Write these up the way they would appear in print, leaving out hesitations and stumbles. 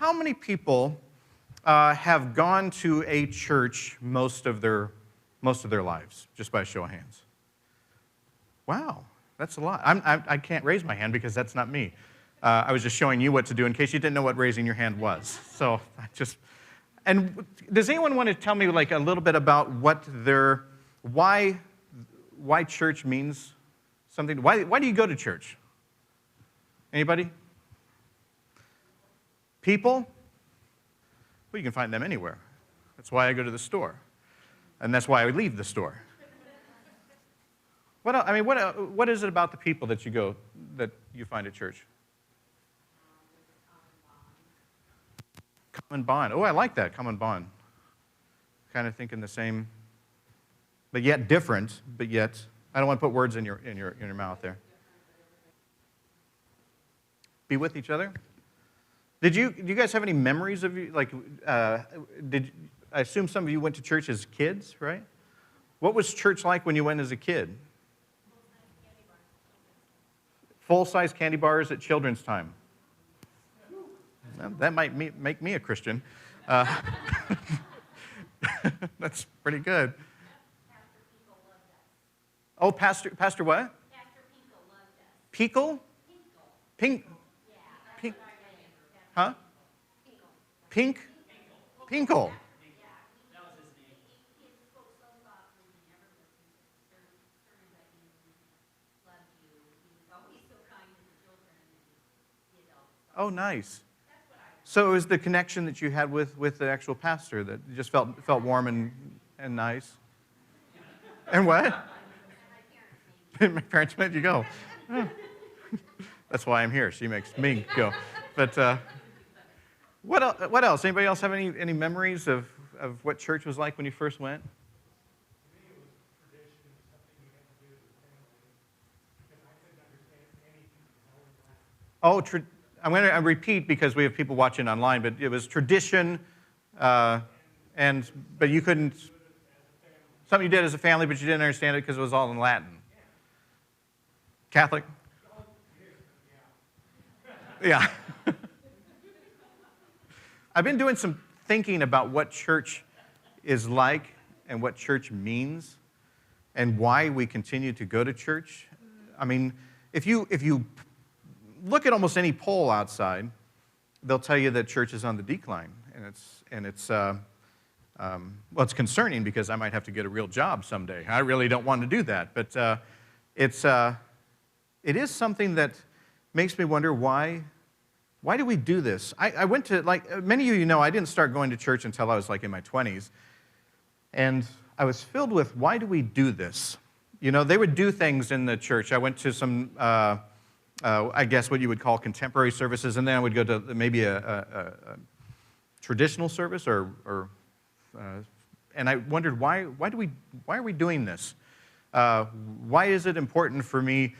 how many people have gone to a church most of their lives, just by a show of hands? Wow, that's a lot. I can't raise my hand because that's not me. I was just showing you what to do in case you didn't know what raising your hand was. So and does anyone want to tell me like a little bit about why church means something? Why do you go to church? Anybody? People? Well, you can find them anywhere. That's why I go to the store. And that's why I would leave the store. What is it about the people that you find at church? Common bond. Oh, I like that, common bond. Kind of thinking the same, but yet different, but yet, I don't want to put words in your mouth there. Be with each other? Do you guys have any memories of you? Like, I assume some of you went to church as kids, right? What was church like when you went as a kid? Full-size candy bars at children's time. Well, that might make me a Christian. That's pretty good. Oh, Pastor what? Pastor Pinkle loved us. Pinkle? Pink? Yeah, Pink? Huh? Pink? Pinkle. That was his name. He spoke so softly. He never listened to sermons that he loved you. He was always so kind to the children. Oh, nice. So it was the connection that you had with the actual pastor that just felt warm and nice. And what? My parents made you go. Oh. That's why I'm here. She makes me go. But what else? Anybody else have any memories of what church was like when you first went? For me, it was tradition, something you had to do as a family, because I couldn't understand anything. I'm going to repeat because we have people watching online, but it was tradition, but you couldn't, something you did as a family, but you didn't understand it because it was all in Latin. Catholic? Yeah. I've been doing some thinking about what church is like and what church means and why we continue to go to church. I mean, if you look at almost any poll outside, they'll tell you that church is on the decline, and it's concerning because I might have to get a real job someday. I really don't want to do that, but it is something that makes me wonder why do we do this? I went to, like many of you know, I didn't start going to church until I was like in my 20s, and I was filled with why do we do this? You know, they would do things in the church. I went to some. I guess what you would call contemporary services, and then I would go to maybe a traditional service, and I wondered why are we doing this? Why is it important for me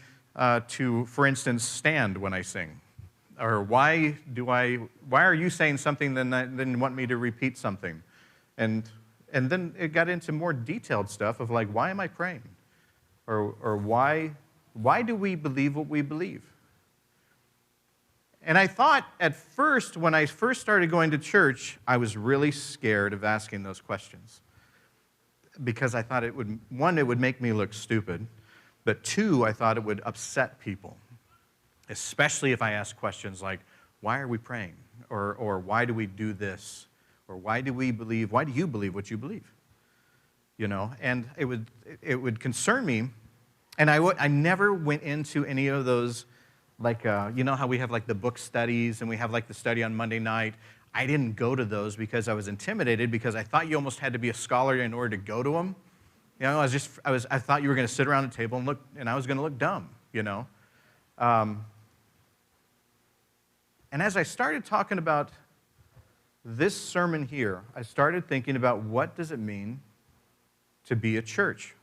to, for instance, stand when I sing, or why are you saying something then you want me to repeat something, and then it got into more detailed stuff of like why am I praying, or why do we believe what we believe? And I thought at first, when I first started going to church, I was really scared of asking those questions. Because I thought it would make me look stupid, but two, I thought it would upset people. Especially if I asked questions like, why are we praying? Or why do we do this? Or why do you believe what you believe? You know, and it would concern me. And I never went into any of those, like, you know how we have like the book studies and we have like the study on Monday night. I didn't go to those because I was intimidated because I thought you almost had to be a scholar in order to go to them. You know, I thought you were going to sit around a table and look, and I was going to look dumb, you know. And as I started talking about this sermon here, I started thinking about what does it mean to be a church?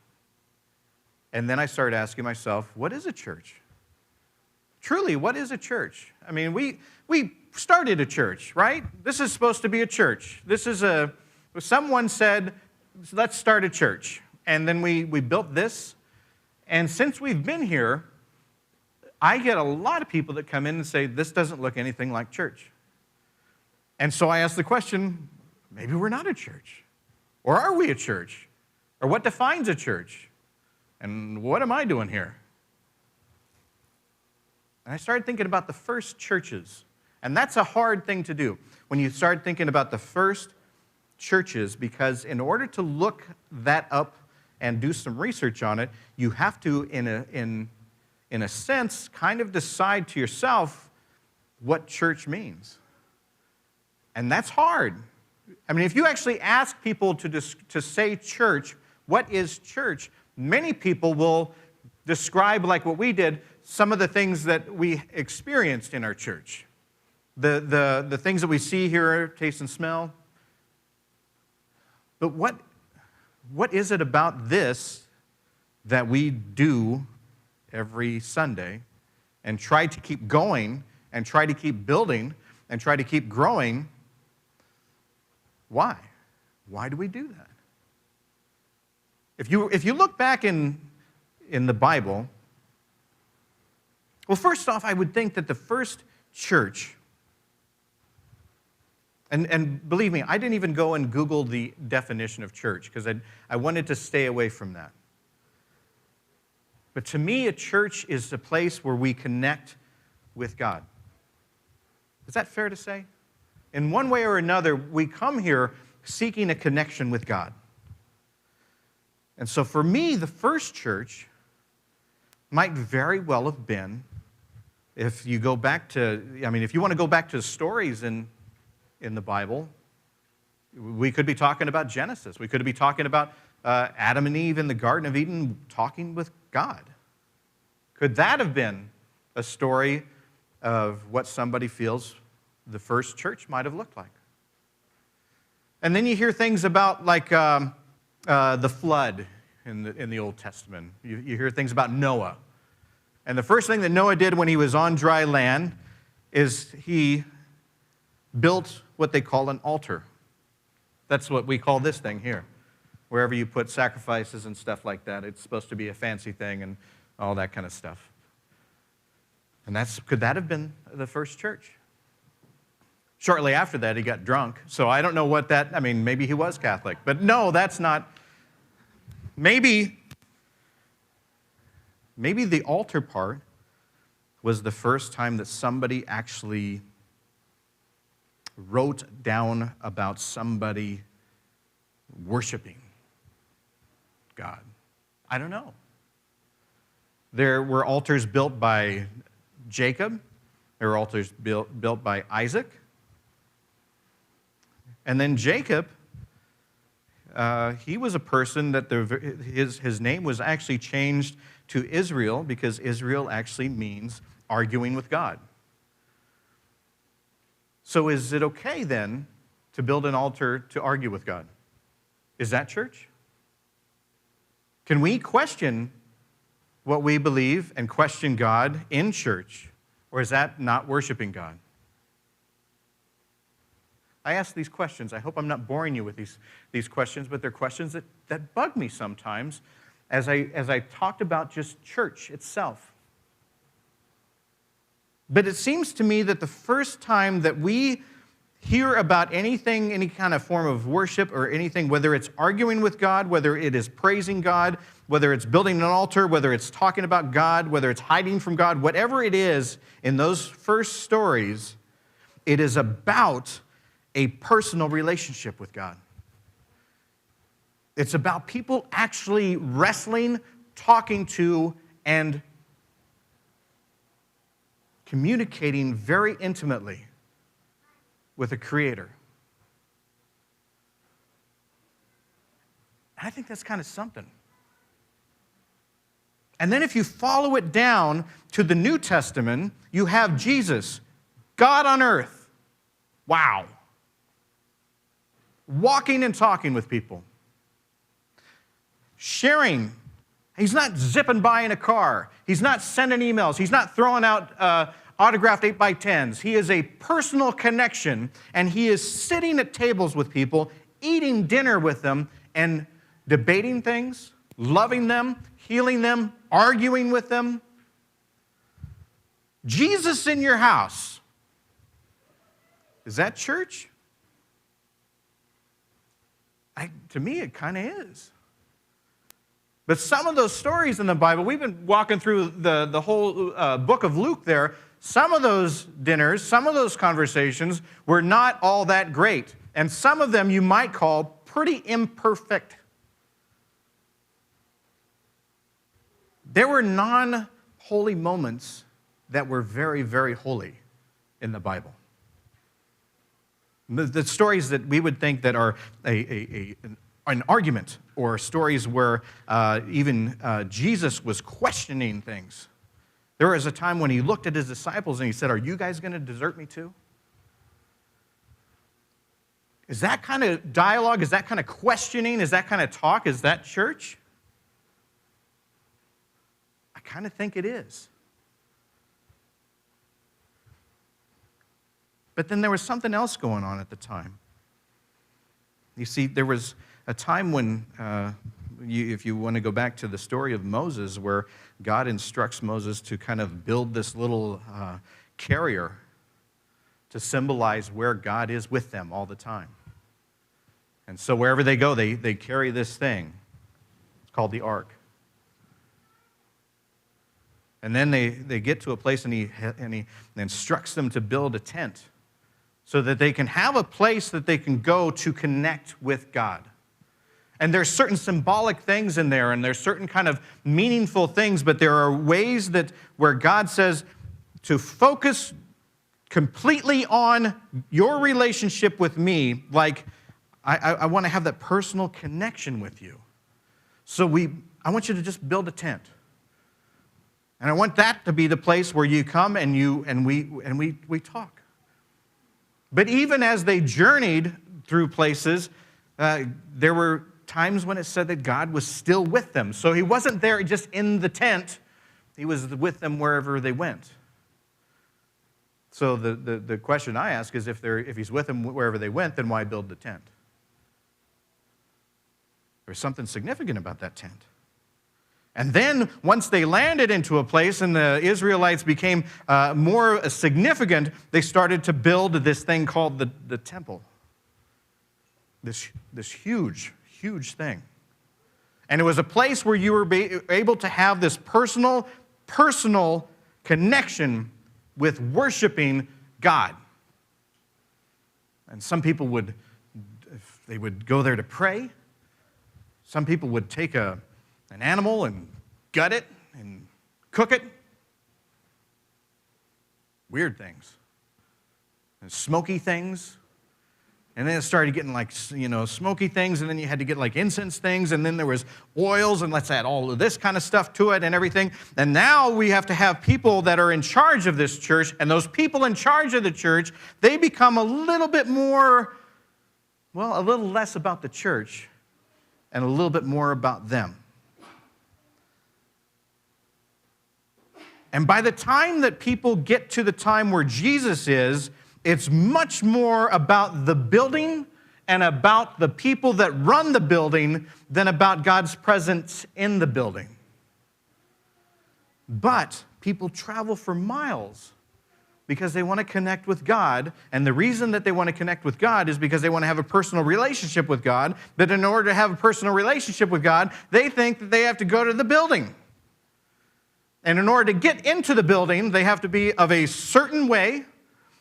And then I started asking myself, what is a church? Truly, what is a church? I mean, we started a church, right? This is supposed to be a church. Someone said, let's start a church. And then we built this. And since we've been here, I get a lot of people that come in and say, this doesn't look anything like church. And so I asked the question, maybe we're not a church. Or are we a church? Or what defines a church? And what am I doing here? And I started thinking about the first churches. And that's a hard thing to do when you start thinking about the first churches, because in order to look that up and do some research on it, you have to, in a sense, kind of decide to yourself what church means. And that's hard. I mean, if you actually ask people to say church, what is church? Many people will describe, like what we did, some of the things that we experienced in our church. The things that we see, hear, taste, and smell. But what is it about this that we do every Sunday and try to keep going and try to keep building and try to keep growing? Why? Why do we do that? If you look back in the Bible, well, first off, I would think that the first church, and believe me, I didn't even go and Google the definition of church because I wanted to stay away from that. But to me, a church is a place where we connect with God. Is that fair to say? In one way or another, we come here seeking a connection with God. And so for me, the first church might very well have been, if you go back to, if you want to go back to stories in the Bible, we could be talking about Genesis. We could be talking about Adam and Eve in the Garden of Eden talking with God. Could that have been a story of what somebody feels the first church might have looked like? And then you hear things about like the flood in the Old Testament. You hear things about Noah. And the first thing that Noah did when he was on dry land is he built what they call an altar. That's what we call this thing here. Wherever you put sacrifices and stuff like that, it's supposed to be a fancy thing and all that kind of stuff. And could that have been the first church? Shortly after that, he got drunk. So I don't know what maybe he was Catholic. But no, that's not. Maybe the altar part was the first time that somebody actually wrote down about somebody worshiping God. I don't know. There were altars built by Jacob. There were altars built by Isaac. And then Jacob, he was a person that his name was actually changed to Israel because Israel actually means arguing with God. So is it okay then to build an altar to argue with God? Is that church? Can we question what we believe and question God in church? Or is that not worshiping God? I ask these questions. I hope I'm not boring you with these questions, but they're questions that bug me sometimes as I talked about just church itself. But it seems to me that the first time that we hear about anything, any kind of form of worship or anything, whether it's arguing with God, whether it is praising God, whether it's building an altar, whether it's talking about God, whether it's hiding from God, whatever it is in those first stories, it is about a personal relationship with God. It's about people actually wrestling, talking to, and communicating very intimately with a creator. I think that's kind of something. And then if you follow it down to the New Testament, you have Jesus, God on earth. Wow. Walking and talking with people. Sharing. He's not zipping by in a car. He's not sending emails. He's not throwing out autographed 8x10s. He is a personal connection, and he is sitting at tables with people, eating dinner with them, and debating things, loving them, healing them, arguing with them. Jesus in your house. Is that church? To me, it kind of is. But some of those stories in the Bible, we've been walking through the whole book of Luke there. Some of those dinners, some of those conversations were not all that great. And some of them you might call pretty imperfect. There were non-holy moments that were very, very holy in the Bible. The stories that we would think that are an argument, or stories where even Jesus was questioning things. There was a time when he looked at his disciples and he said, "Are you guys going to desert me too?" Is that kind of dialogue, is that kind of questioning, is that kind of talk, is that church? I kind of think it is. But then there was something else going on at the time. You see, there was a time when, if you want to go back to the story of Moses, where God instructs Moses to kind of build this little carrier to symbolize where God is with them all the time. And so wherever they go, they carry this thing. It's called the ark. And then they get to a place and he instructs them to build a tent so that they can have a place that they can go to connect with God. And there's certain symbolic things in there, and there's certain kind of meaningful things, but there are ways where God says to focus completely on your relationship with me, like I want to have that personal connection with you. So I want you to just build a tent. And I want that to be the place where you come and we talk. But even as they journeyed through places, there were times when it said that God was still with them. So he wasn't there just in the tent. He was with them wherever they went. So the question I ask is, if he's with them wherever they went, then why build the tent? There's something significant about that tent. And then once they landed into a place and the Israelites became more significant, they started to build this thing called the temple. This huge, huge thing. And it was a place where you were able to have this personal connection with worshiping God. And some people would go there to pray. Some people would take an animal and gut it and cook it. Weird things. And smoky things. And then it started getting like, smoky things, and then you had to get like incense things, and then there was oils, and let's add all of this kind of stuff to it and everything. And now we have to have people that are in charge of this church, and those people in charge of the church, they become a little bit more, a little less about the church and a little bit more about them. And by the time that people get to the time where Jesus is, it's much more about the building and about the people that run the building than about God's presence in the building. But people travel for miles because they want to connect with God. And the reason that they want to connect with God is because they want to have a personal relationship with God. But in order to have a personal relationship with God, they think that they have to go to the building. And in order to get into the building, they have to be of a certain way.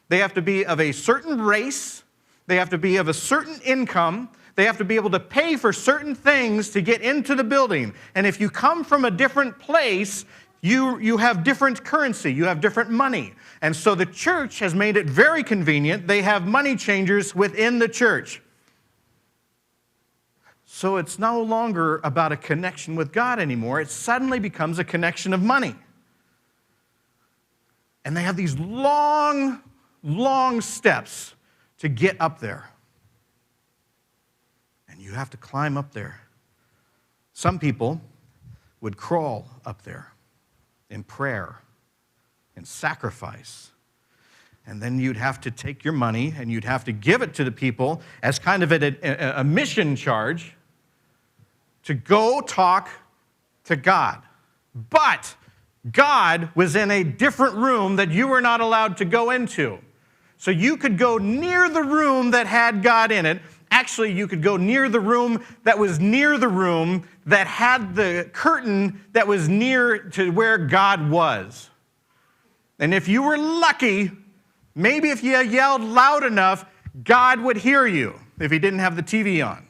They have to be of a certain race. They have to be of a certain income. They have to be able to pay for certain things to get into the building. And if you come from a different place, you have different currency. You have different money. And so the church has made it very convenient. They have money changers within the church. So it's no longer about a connection with God anymore. It suddenly becomes a connection of money. And they have these long steps to get up there. And you have to climb up there. Some people would crawl up there in prayer, in sacrifice. And then you'd have to take your money and you'd have to give it to the people as kind of a mission charge to go talk to God. But God was in a different room that you were not allowed to go into. So you could go near the room that had God in it, Actually, you could go near the room that was near the room that had the curtain that was near to where God was. And if you were lucky, maybe if you yelled loud enough, God would hear you if he didn't have the TV on.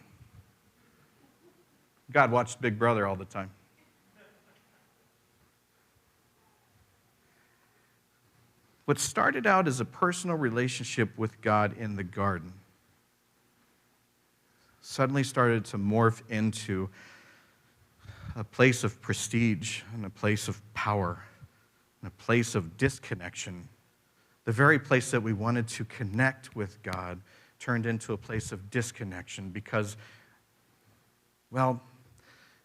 God watched Big Brother all the time. What started out as a personal relationship with God in the garden suddenly started to morph into a place of prestige and a place of power and a place of disconnection. The very place that we wanted to connect with God turned into a place of disconnection because, well,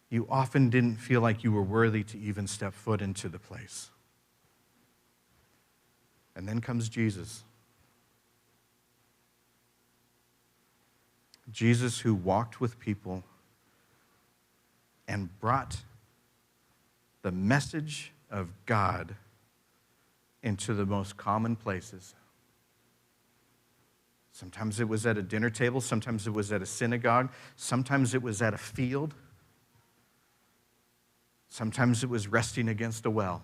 you often didn't feel like you were worthy to even step foot into the place. And then comes Jesus. Jesus who walked with people and brought the message of God into the most common places. Sometimes it was at a dinner table, sometimes it was at a synagogue, sometimes it was at a field, sometimes it was resting against a well.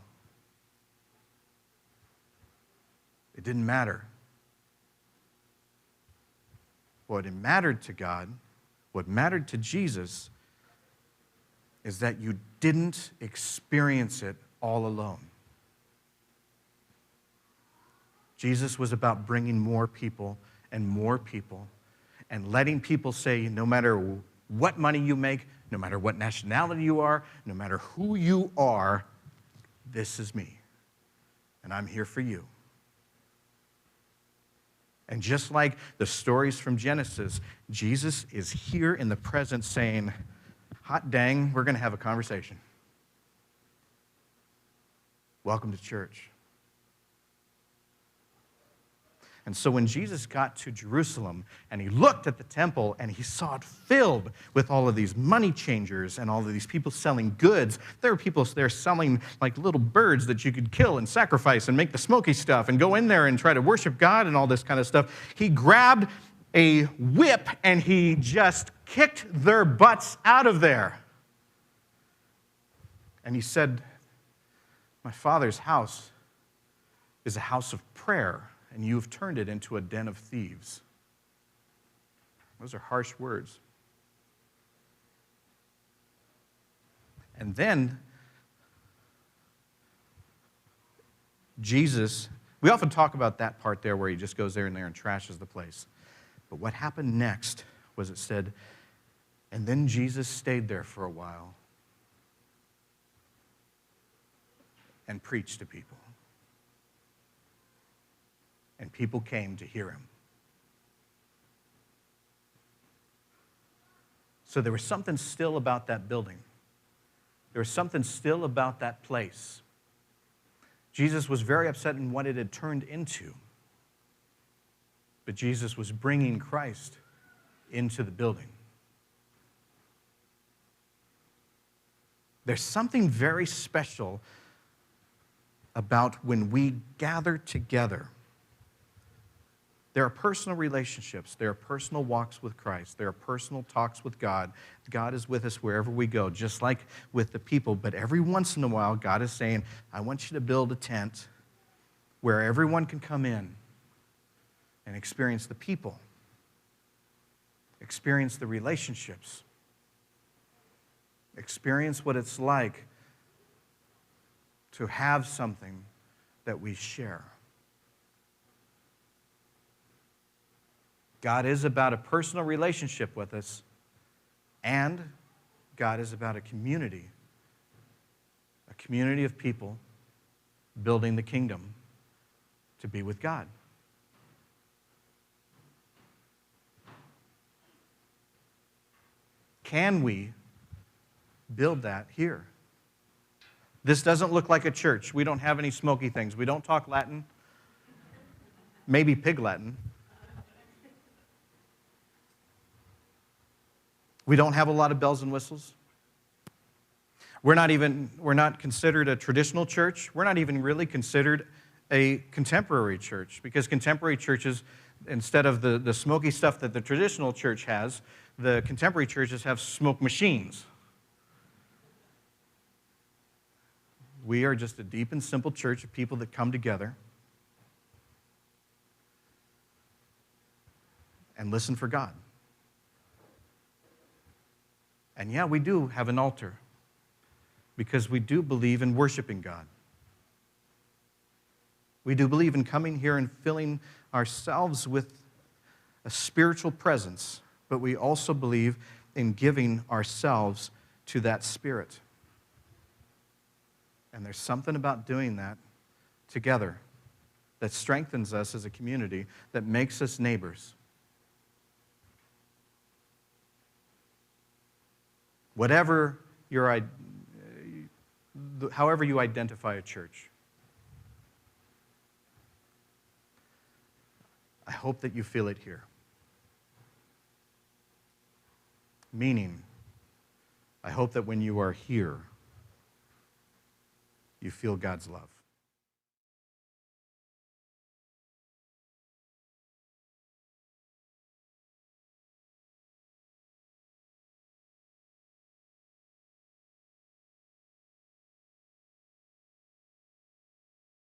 It didn't matter. What mattered to God, what mattered to Jesus, is that you didn't experience it all alone. Jesus was about bringing more people and letting people say, no matter what money you make, no matter what nationality you are, no matter who you are, this is me, and I'm here for you. And just like the stories from Genesis, Jesus is here in the present saying, hot dang, we're going to have a conversation. Welcome to church. And so when Jesus got to Jerusalem and he looked at the temple and he saw it filled with all of these money changers and all of these people selling goods, there were people there selling like little birds that you could kill and sacrifice and make the smoky stuff and go in there and try to worship God and all this kind of stuff. He grabbed a whip and he just kicked their butts out of there. And he said, my Father's house is a house of prayer, and you have turned it into a den of thieves. Those are harsh words. And then Jesus, we often talk about that part there where he just goes there and trashes the place. But what happened next was it said, and then Jesus stayed there for a while and preached to people. And people came to hear him. So there was something still about that building. There was something still about that place. Jesus was very upset in what it had turned into. But Jesus was bringing Christ into the building. There's something very special about when we gather together. There are personal relationships. There are personal walks with Christ. There are personal talks with God. God is with us wherever we go, just like with the people. But every once in a while, God is saying, I want you to build a tent where everyone can come in and experience the people, experience the relationships, experience what it's like to have something that we share. God is about a personal relationship with us, and God is about a community of people building the kingdom to be with God. Can we build that here? This doesn't look like a church. We don't have any smoky things. We don't talk Latin, maybe Pig Latin. We don't have a lot of bells and whistles. We're not considered a traditional church. We're not even really considered a contemporary church, because contemporary churches, Instead of the smoky stuff that the traditional church has, the contemporary churches have smoke machines. We are just a deep and simple church of people that come together and listen for God. And yeah, we do have an altar because we do believe in worshiping God. We do believe in coming here and filling ourselves with a spiritual presence, but we also believe in giving ourselves to that Spirit. And there's something about doing that together that strengthens us as a community, that makes us neighbors. However you identify a church, I hope that you feel it here. Meaning, I hope that when you are here, you feel God's love.